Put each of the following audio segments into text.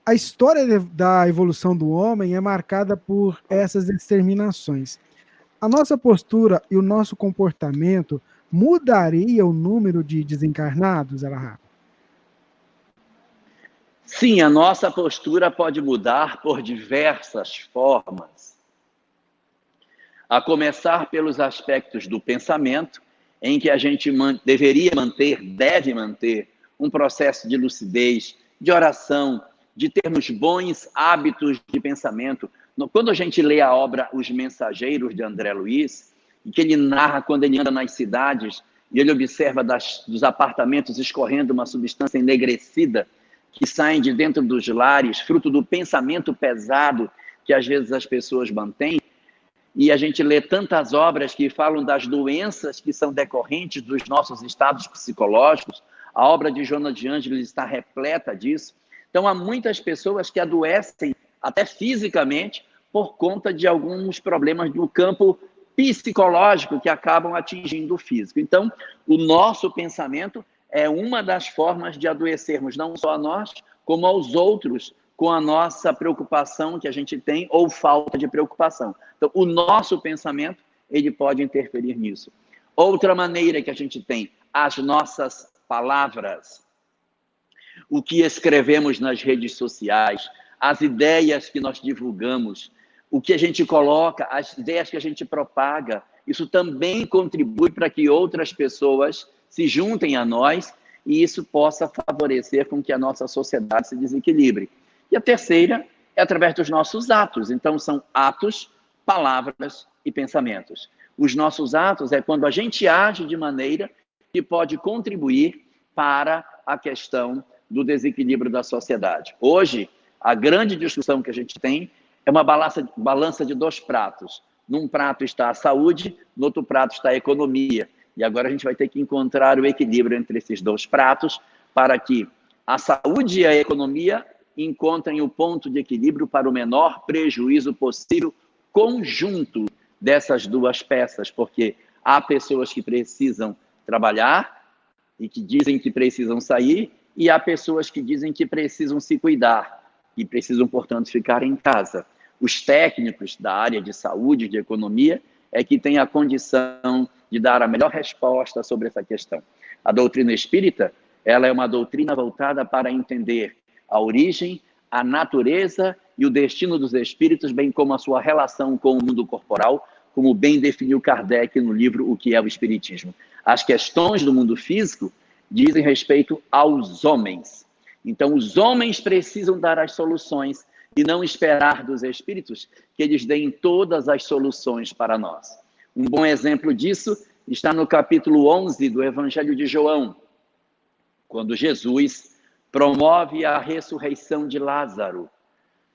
A história da evolução do homem é marcada por essas exterminações. A nossa postura e o nosso comportamento mudaria o número de desencarnados, Elahá? Sim, a nossa postura pode mudar por diversas formas. A começar pelos aspectos do pensamento, em que a gente deve manter um processo de lucidez, de oração, de termos bons hábitos de pensamento. Quando a gente lê a obra Os Mensageiros, de André Luiz, e que ele narra quando ele anda nas cidades e ele observa dos apartamentos escorrendo uma substância enegrecida que saem de dentro dos lares, fruto do pensamento pesado que às vezes as pessoas mantêm, e a gente lê tantas obras que falam das doenças que são decorrentes dos nossos estados psicológicos. A obra de Joana de Ângeles está repleta disso. Então, há muitas pessoas que adoecem até fisicamente por conta de alguns problemas do campo psicológico que acabam atingindo o físico. Então, o nosso pensamento é uma das formas de adoecermos, não só a nós, como aos outros, com a nossa preocupação que a gente tem ou falta de preocupação. Então, o nosso pensamento, ele pode interferir nisso. Outra maneira que a gente tem, as nossas palavras, o que escrevemos nas redes sociais, as ideias que nós divulgamos, o que a gente coloca, as ideias que a gente propaga, isso também contribui para que outras pessoas se juntem a nós e isso possa favorecer com que a nossa sociedade se desequilibre. E a terceira é através dos nossos atos. Então, são atos, palavras e pensamentos. Os nossos atos é quando a gente age de maneira que pode contribuir para a questão do desequilíbrio da sociedade. Hoje, a grande discussão que a gente tem é uma balança de dois pratos. Num prato está a saúde, no outro prato está a economia. E agora a gente vai ter que encontrar o equilíbrio entre esses dois pratos para que a saúde e a economia encontrem o ponto de equilíbrio para o menor prejuízo possível conjunto dessas duas peças, porque há pessoas que precisam trabalhar e que dizem que precisam sair, e há pessoas que dizem que precisam se cuidar e precisam, portanto, ficar em casa. Os técnicos da área de saúde, de economia, é que têm a condição de dar a melhor resposta sobre essa questão. A doutrina espírita, ela é uma doutrina voltada para entender a origem, a natureza e o destino dos espíritos, bem como a sua relação com o mundo corporal, como bem definiu Kardec no livro O que é o Espiritismo. As questões do mundo físico dizem respeito aos homens. Então, os homens precisam dar as soluções e não esperar dos espíritos que eles deem todas as soluções para nós. Um bom exemplo disso está no capítulo 11 do Evangelho de João, quando Jesus promove a ressurreição de Lázaro.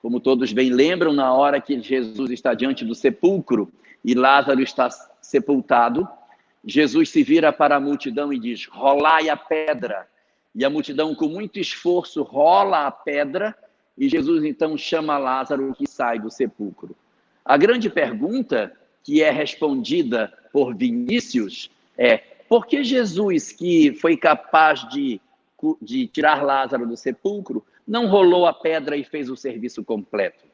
Como todos bem lembram, na hora que Jesus está diante do sepulcro e Lázaro está sepultado, Jesus se vira para a multidão e diz: rolai a pedra. E a multidão, com muito esforço, rola a pedra e Jesus então chama Lázaro, que sai do sepulcro. A grande pergunta que é respondida por Vinícius é: por que Jesus, que foi capaz de tirar Lázaro do sepulcro, não rolou a pedra e fez o serviço completo?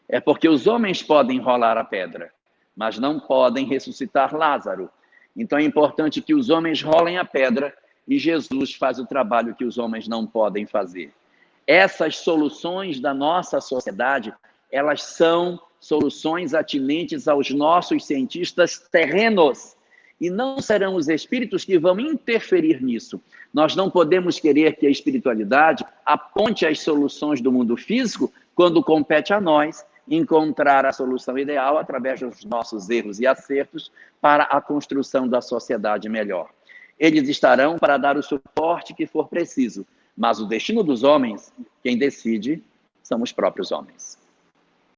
É porque os homens podem rolar a pedra, mas não podem ressuscitar Lázaro. Então é importante que os homens rolem a pedra e Jesus faz o trabalho que os homens não podem fazer. Essas soluções da nossa sociedade, elas são soluções atinentes aos nossos cientistas terrenos, e não serão os espíritos que vão interferir nisso. Nós não podemos querer que a espiritualidade aponte as soluções do mundo físico quando compete a nós encontrar a solução ideal através dos nossos erros e acertos para a construção da sociedade melhor. Eles estarão para dar o suporte que for preciso, mas o destino dos homens, quem decide, são os próprios homens.